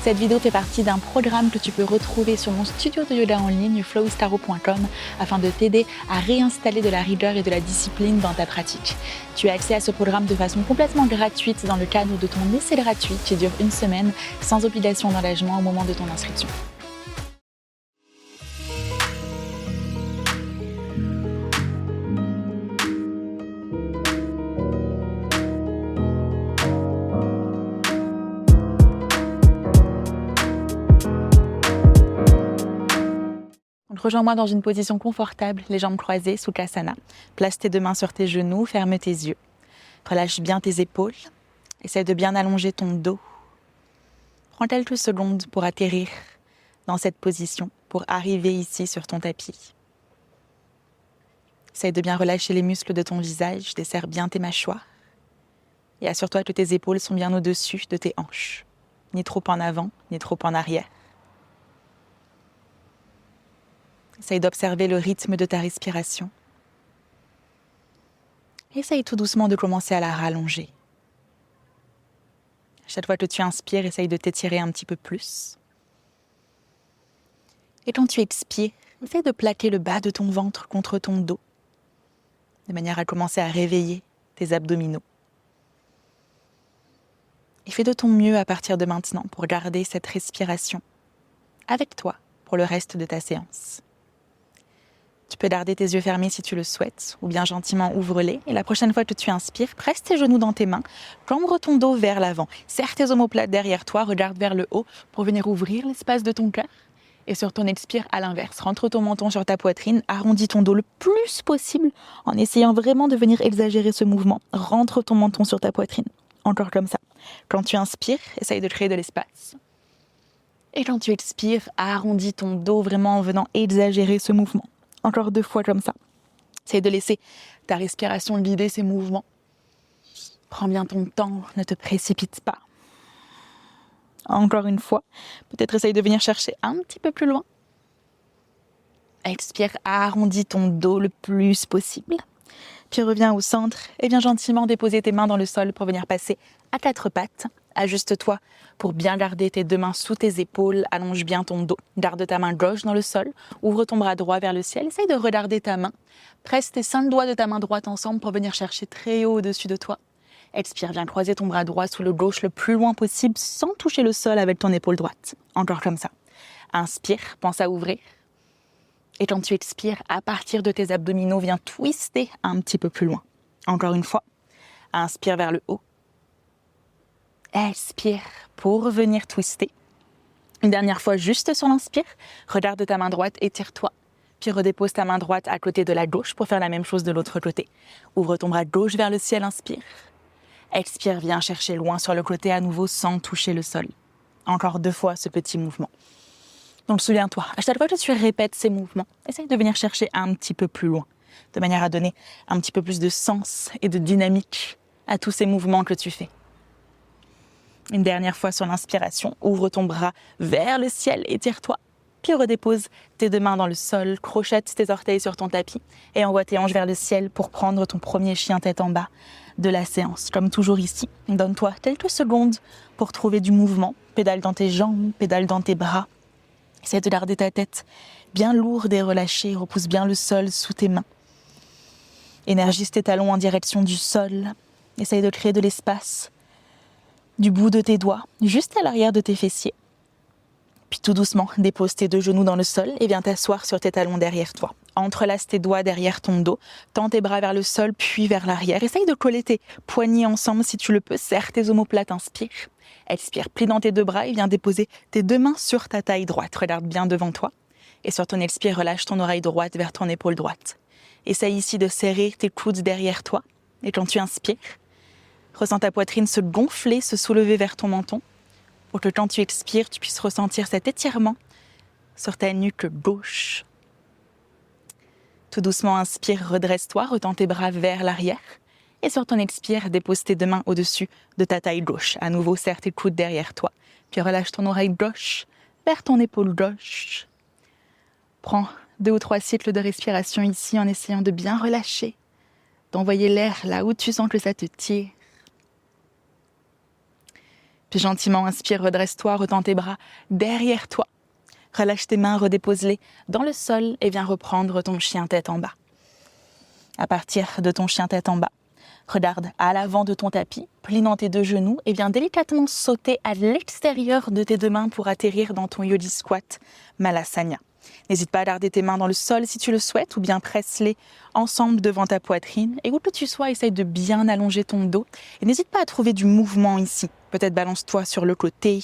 Cette vidéo fait partie d'un programme que tu peux retrouver sur mon studio de yoga en ligne, flowistaro.com, afin de t'aider à réinstaller de la rigueur et de la discipline dans ta pratique. Tu as accès à ce programme de façon complètement gratuite dans le cadre de ton essai gratuit qui dure 1 semaine, sans obligation d'engagement au moment de ton inscription. Rejoins-moi dans une position confortable, les jambes croisées, Sukhasana. Place tes 2 mains sur tes genoux, ferme tes yeux. Relâche bien tes épaules. Essaie de bien allonger ton dos. Prends quelques secondes pour atterrir dans cette position, pour arriver ici sur ton tapis. Essaie de bien relâcher les muscles de ton visage, desserre bien tes mâchoires. Et assure-toi que tes épaules sont bien au-dessus de tes hanches. Ni trop en avant, ni trop en arrière. Essaye d'observer le rythme de ta respiration. Essaye tout doucement de commencer à la rallonger. Chaque fois que tu inspires, essaye de t'étirer un petit peu plus. Et quand tu expires, essaye de plaquer le bas de ton ventre contre ton dos, de manière à commencer à réveiller tes abdominaux. Et fais de ton mieux à partir de maintenant pour garder cette respiration avec toi pour le reste de ta séance. Tu peux garder tes yeux fermés si tu le souhaites, ou bien gentiment ouvre-les. Et la prochaine fois que tu inspires, presse tes genoux dans tes mains, cambre ton dos vers l'avant. Serre tes omoplates derrière toi, regarde vers le haut pour venir ouvrir l'espace de ton cœur. Et sur ton expire, à l'inverse, rentre ton menton sur ta poitrine, arrondis ton dos le plus possible en essayant vraiment de venir exagérer ce mouvement. Rentre ton menton sur ta poitrine, encore comme ça. Quand tu inspires, essaye de créer de l'espace. Et quand tu expires, arrondis ton dos vraiment en venant exagérer ce mouvement. Encore 2 fois comme ça. Essaye de laisser ta respiration guider ces mouvements. Prends bien ton temps, ne te précipite pas. Encore une fois, peut-être essaye de venir chercher un petit peu plus loin. Expire, arrondis ton dos le plus possible. Puis reviens au centre et viens gentiment déposer tes mains dans le sol pour venir passer à 4 pattes. Ajuste-toi pour bien garder tes 2 mains sous tes épaules, allonge bien ton dos. Garde ta main gauche dans le sol, ouvre ton bras droit vers le ciel, essaye de regarder ta main. Presse tes 5 doigts de ta main droite ensemble pour venir chercher très haut au-dessus de toi. Expire, viens croiser ton bras droit sous le gauche le plus loin possible sans toucher le sol avec ton épaule droite. Encore comme ça. Inspire, pense à ouvrir. Et quand tu expires, à partir de tes abdominaux, viens twister un petit peu plus loin. Encore une fois. Inspire vers le haut. Expire pour venir twister. Une dernière fois, juste sur l'inspire, regarde ta main droite, étire-toi. Puis redépose ta main droite à côté de la gauche pour faire la même chose de l'autre côté. Ouvre ton bras gauche vers le ciel, inspire. Expire, viens chercher loin sur le côté à nouveau sans toucher le sol. Encore 2 fois ce petit mouvement. Donc souviens-toi, à chaque fois que tu répètes ces mouvements, essaye de venir chercher un petit peu plus loin, de manière à donner un petit peu plus de sens et de dynamique à tous ces mouvements que tu fais. Une dernière fois sur l'inspiration, ouvre ton bras vers le ciel, étire-toi, puis redépose tes 2 mains dans le sol, crochette tes orteils sur ton tapis et envoie tes hanches vers le ciel pour prendre ton premier chien tête en bas de la séance. Comme toujours ici, donne-toi quelques secondes pour trouver du mouvement. Pédale dans tes jambes, pédale dans tes bras. Essaie de garder ta tête bien lourde et relâchée, repousse bien le sol sous tes mains. Énergise tes talons en direction du sol. Essaye de créer de l'espace du bout de tes doigts, juste à l'arrière de tes fessiers. Puis tout doucement, dépose tes 2 genoux dans le sol et viens t'asseoir sur tes talons derrière toi. Entrelace tes doigts derrière ton dos, tends tes bras vers le sol puis vers l'arrière. Essaye de coller tes poignets ensemble si tu le peux, serre tes omoplates, inspire. Expire, plie dans tes 2 bras et viens déposer tes 2 mains sur ta taille droite. Regarde bien devant toi. Et sur ton expire, relâche ton oreille droite vers ton épaule droite. Essaye ici de serrer tes coudes derrière toi. Et quand tu inspires, ressens ta poitrine se gonfler, se soulever vers ton menton, pour que quand tu expires, tu puisses ressentir cet étirement sur ta nuque gauche. Tout doucement, inspire, redresse-toi, retends tes bras vers l'arrière. Et sur ton expire, dépose tes 2 mains au-dessus de ta taille gauche. À nouveau, serre tes coudes derrière toi. Puis relâche ton oreille gauche vers ton épaule gauche. Prends 2 ou 3 cycles de respiration ici en essayant de bien relâcher, d'envoyer l'air là où tu sens que ça te tire. Puis gentiment, inspire, redresse-toi, retends tes bras derrière toi. Relâche tes mains, redépose-les dans le sol et viens reprendre ton chien tête en bas. À partir de ton chien tête en bas, regarde à l'avant de ton tapis, plie dans tes deux genoux et viens délicatement sauter à l'extérieur de tes deux mains pour atterrir dans ton Yogi Squat Malasana. N'hésite pas à garder tes mains dans le sol si tu le souhaites ou bien presse-les ensemble devant ta poitrine. Et où que tu sois, essaye de bien allonger ton dos. Et n'hésite pas à trouver du mouvement ici. Peut-être balance-toi sur le côté,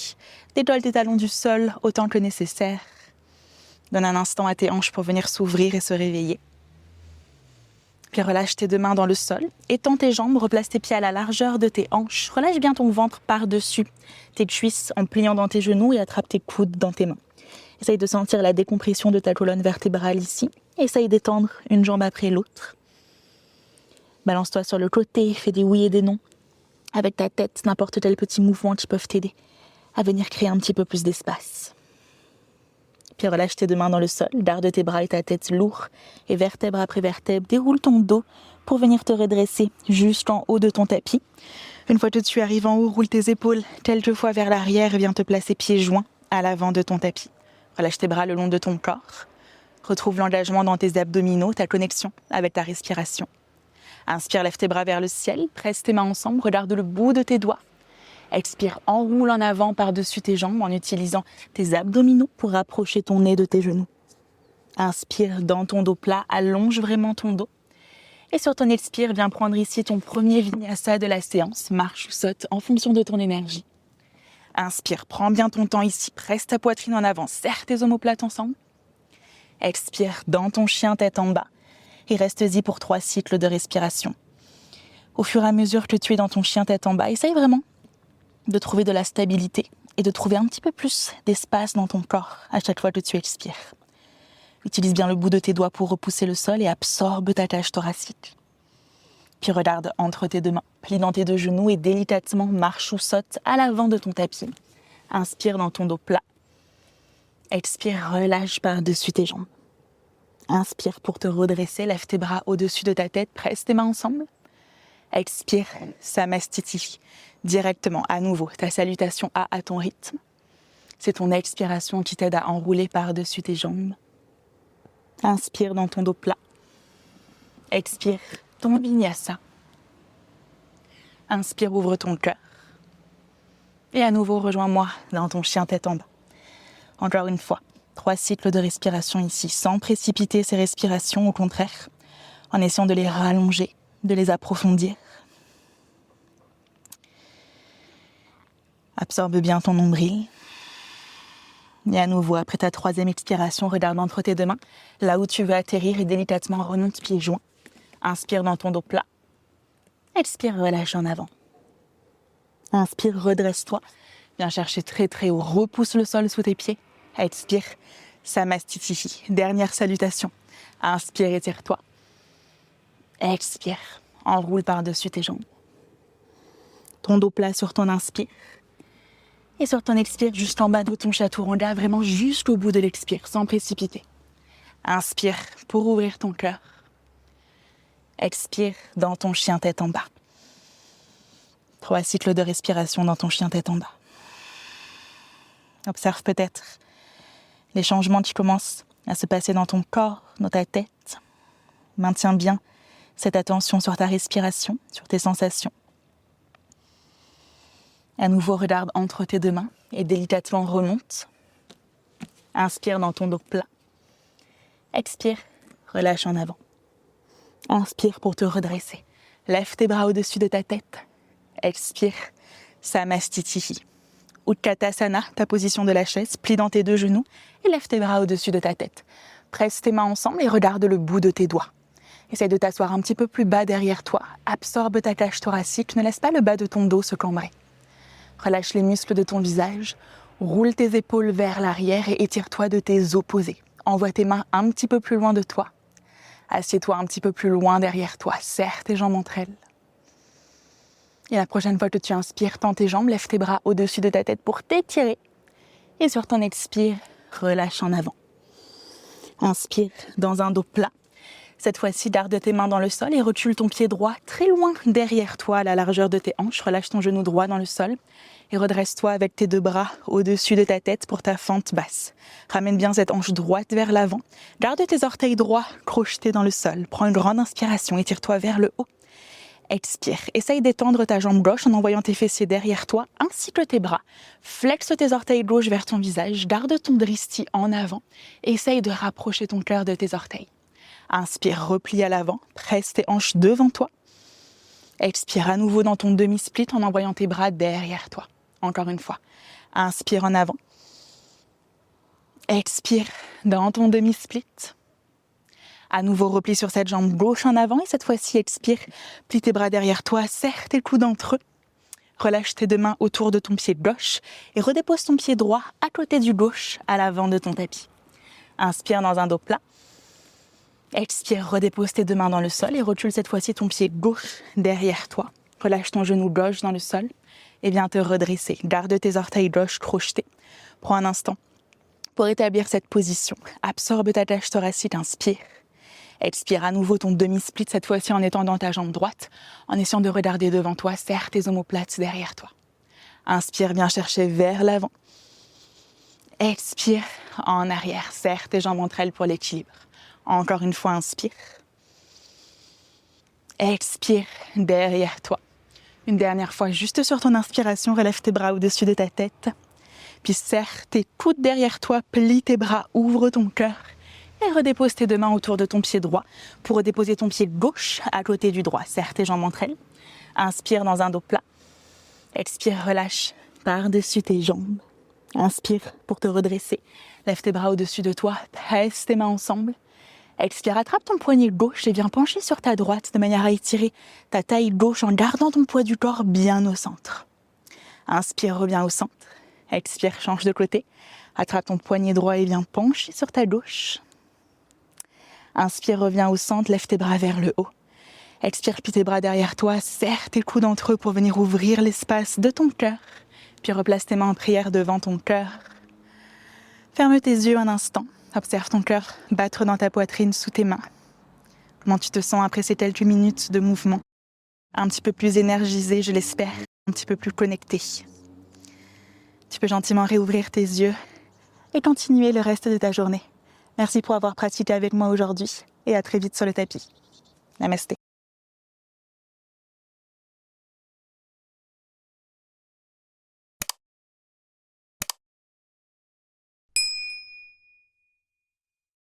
décolle tes talons du sol autant que nécessaire. Donne un instant à tes hanches pour venir s'ouvrir et se réveiller. Puis relâche tes deux mains dans le sol, étends tes jambes, replace tes pieds à la largeur de tes hanches. Relâche bien ton ventre par-dessus tes cuisses en pliant dans tes genoux et attrape tes coudes dans tes mains. Essaye de sentir la décompression de ta colonne vertébrale ici. Essaye d'étendre une jambe après l'autre. Balance-toi sur le côté, fais des oui et des non. Avec ta tête, n'importe quel petit mouvement qui peuvent t'aider à venir créer un petit peu plus d'espace. Puis relâche tes deux mains dans le sol, garde tes bras et ta tête lourds. Et vertèbre après vertèbre, déroule ton dos pour venir te redresser jusqu'en haut de ton tapis. Une fois que tu arrives en haut, roule tes épaules quelques fois vers l'arrière et viens te placer pieds joints à l'avant de ton tapis. Relâche tes bras le long de ton corps. Retrouve l'engagement dans tes abdominaux, ta connexion avec ta respiration. Inspire, lève tes bras vers le ciel, presse tes mains ensemble, regarde le bout de tes doigts. Expire, enroule en avant par-dessus tes jambes en utilisant tes abdominaux pour rapprocher ton nez de tes genoux. Inspire dans ton dos plat, allonge vraiment ton dos. Et sur ton expire, viens prendre ici ton premier vinyasa de la séance, marche ou saute en fonction de ton énergie. Inspire, prends bien ton temps ici, presse ta poitrine en avant, serre tes omoplates ensemble. Expire dans ton chien tête en bas et reste-y pour 3 cycles de respiration. Au fur et à mesure que tu es dans ton chien tête en bas, essaye vraiment de trouver de la stabilité et de trouver un petit peu plus d'espace dans ton corps à chaque fois que tu expires. Utilise bien le bout de tes doigts pour repousser le sol et absorbe ta cage thoracique. Puis regarde entre tes deux mains, plie dans tes deux genoux et délicatement marche ou saute à l'avant de ton tapis. Inspire dans ton dos plat. Expire, relâche par-dessus tes jambes. Inspire pour te redresser, lève tes bras au-dessus de ta tête, presse tes mains ensemble. Expire, Samastiti, directement, à nouveau, ta salutation A à ton rythme. C'est ton expiration qui t'aide à enrouler par-dessus tes jambes. Inspire dans ton dos plat. Expire, ton vinyasa. Inspire, ouvre ton cœur. Et à nouveau, rejoins-moi dans ton chien tête en bas. Encore une fois, 3 cycles de respiration ici, sans précipiter ces respirations, au contraire, en essayant de les rallonger, de les approfondir. Absorbe bien ton nombril. Et à nouveau, après ta 3e expiration, regarde entre tes deux mains, là où tu veux atterrir et délicatement remonte pieds joints. Inspire dans ton dos plat. Expire, relâche en avant. Inspire, redresse-toi. Viens chercher très très haut, repousse le sol sous tes pieds. Expire, Samastiti. Dernière salutation. Inspire, étire-toi. Expire, enroule par-dessus tes jambes. Ton dos plat sur ton inspire. Et sur ton expire, juste en bas de ton chaturanga, vraiment jusqu'au bout de l'expire, sans précipiter. Inspire pour ouvrir ton cœur. Expire dans ton chien tête en bas. 3 cycles de respiration dans ton chien tête en bas. Observe peut-être les changements qui commencent à se passer dans ton corps, dans ta tête. Maintiens bien cette attention sur ta respiration, sur tes sensations. À nouveau, regarde entre tes deux mains et délicatement remonte. Inspire dans ton dos plat. Expire, relâche en avant. Inspire pour te redresser. Lève tes bras au-dessus de ta tête. Expire, Samastiti. Utkatasana, ta position de la chaise, plie dans tes deux genoux et lève tes bras au-dessus de ta tête. Presse tes mains ensemble et regarde le bout de tes doigts. Essaye de t'asseoir un petit peu plus bas derrière toi. Absorbe ta cage thoracique, ne laisse pas le bas de ton dos se cambrer. Relâche les muscles de ton visage, roule tes épaules vers l'arrière et étire-toi de tes opposés. Envoie tes mains un petit peu plus loin de toi. Assieds-toi un petit peu plus loin derrière toi, serre tes jambes entre elles. Et la prochaine fois que tu inspires, tends tes jambes, lève tes bras au-dessus de ta tête pour t'étirer. Et sur ton expire, relâche en avant. Inspire dans un dos plat. Cette fois-ci, garde tes mains dans le sol et recule ton pied droit très loin derrière toi à la largeur de tes hanches. Relâche ton genou droit dans le sol et redresse-toi avec tes deux bras au-dessus de ta tête pour ta fente basse. Ramène bien cette hanche droite vers l'avant. Garde tes orteils droits crochetés dans le sol. Prends une grande inspiration et tire-toi vers le haut. Expire. Essaye d'étendre ta jambe gauche en envoyant tes fessiers derrière toi ainsi que tes bras. Flexe tes orteils gauche vers ton visage. Garde ton dristi en avant. Essaye de rapprocher ton cœur de tes orteils. Inspire, replie à l'avant. Presse tes hanches devant toi. Expire à nouveau dans ton demi-split en envoyant tes bras derrière toi. Encore une fois. Inspire en avant. Expire dans ton demi-split. À nouveau, replie sur cette jambe gauche en avant et cette fois-ci, expire. Plie tes bras derrière toi, serre tes coudes entre eux. Relâche tes deux mains autour de ton pied gauche et redépose ton pied droit à côté du gauche à l'avant de ton tapis. Inspire dans un dos plat. Expire, redépose tes deux mains dans le sol et recule cette fois-ci ton pied gauche derrière toi. Relâche ton genou gauche dans le sol et viens te redresser. Garde tes orteils gauche crochetés. Prends un instant pour établir cette position. Absorbe ta cage thoracique, inspire. Expire à nouveau ton demi-split, cette fois-ci en étendant ta jambe droite, en essayant de regarder devant toi, serre tes omoplates derrière toi. Inspire, viens chercher vers l'avant. Expire en arrière, serre tes jambes entre elles pour l'équilibre. Encore une fois, inspire. Expire derrière toi. Une dernière fois, juste sur ton inspiration, relève tes bras au-dessus de ta tête. Puis serre tes coudes derrière toi, plie tes bras, ouvre ton cœur. Et redépose tes deux mains autour de ton pied droit pour redéposer ton pied gauche à côté du droit. Serre tes jambes entre elles. Inspire dans un dos plat. Expire, relâche par-dessus tes jambes. Inspire pour te redresser. Lève tes bras au-dessus de toi. Presse tes mains ensemble. Expire, attrape ton poignet gauche et viens pencher sur ta droite de manière à étirer ta taille gauche en gardant ton poids du corps bien au centre. Inspire, reviens au centre. Expire, change de côté. Attrape ton poignet droit et viens pencher sur ta gauche. Inspire, reviens au centre, lève tes bras vers le haut. Expire, plie tes bras derrière toi, serre tes coudes entre eux pour venir ouvrir l'espace de ton cœur. Puis replace tes mains en prière devant ton cœur. Ferme tes yeux un instant. Observe ton cœur battre dans ta poitrine sous tes mains. Comment tu te sens après ces quelques minutes de mouvement? Un petit peu plus énergisé, je l'espère. Un petit peu plus connecté. Tu peux gentiment réouvrir tes yeux et continuer le reste de ta journée. Merci pour avoir pratiqué avec moi aujourd'hui et à très vite sur le tapis. Namasté.